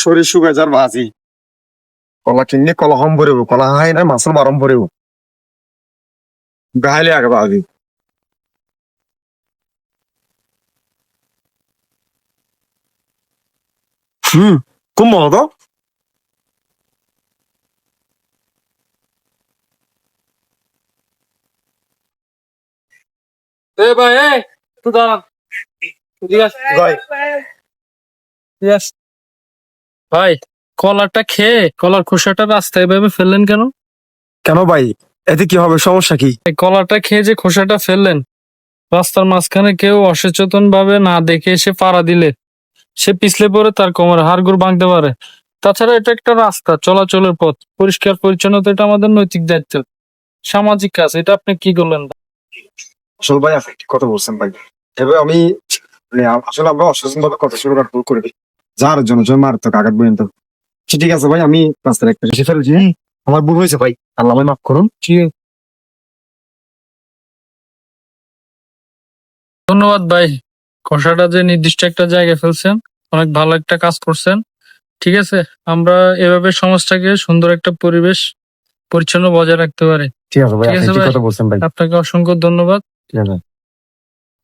শরীর শুকায় যার ভাজি কলা কিনলে কলা হম ভরেব কলা হাই না মাছের বারম ভরেব গাইলে আগে ভাজি খুব মজা তো এ ভাই এই তুই দাঁড়া এদিকে আস। ভাই এদিকে আস। ভাই কলাটা খেয়ে কলার খোসাটা রাস্তায় এভাবে ফেললেন কেন? কেন ভাই এতে কি হবে সমস্যা কি এই কলাটা খেয়ে যে খোসাটা ফেললেন রাস্তার মাঝখানে কেউ অসচেতন ভাবে না দেখে এসে পাড়া দিলে সে পিছলে পড়ে তার কোমরে হাড়গোড় ভাঙতে পারে। তাছাড়া এটা একটা রাস্তা, চলাচলের পথ, পরিষ্কার পরিচ্ছন্নতা এটা আমাদের নৈতিক দায়িত্ব, সামাজিক কাজ। এটা আপনি কি করলেন? আসলে ভাই আপনি ঠিক কথা বলছেন ভাই এবার আমি মানে আসলে আমরা অসচেতন ভাবে কথা শুরু করার ভুল করে দিই যার জন্য মারাত্মক আঘাত পর্যন্ত ঠিক আছে ভাই আমি রাস্তার একটা এসে ফেলেছি আমার ভুল হয়েছে ভাই আল্লাহ আমায় মাফ করুন ধন্যবাদ ভাই, খোসাটা যে নির্দিষ্ট একটা জায়গায় ফেলছেন, অনেক ভালো একটা কাজ করছেন। ঠিক আছে, আমরা এভাবে সমাজটাকে সুন্দর একটা পরিবেশ পরিচ্ছন্ন বজায় রাখতে পারি। ঠিক আছে ভাই ঠিক আপনি আছে ঠিক ভাই, কথা বলছেন ভাই আপনাকে অসংখ্য ধন্যবাদ ঠিক আছে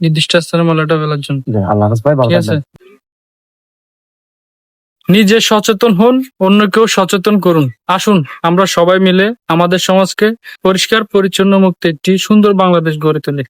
নির্দিষ্ট স্থানে ময়লাটা ফেলার জন্য। আল্লাহ হাফেজ ভাই ভালো ঠিক আছে, থাকবেন নিজে সচেতন হন, অন্যকেও সচেতন করুন। আসুন আমরা সবাই মিলে আমাদের সমাজকে পরিষ্কার পরিচ্ছন্ন মুক্ত একটি সুন্দর বাংলাদেশ গড়ে তুলি।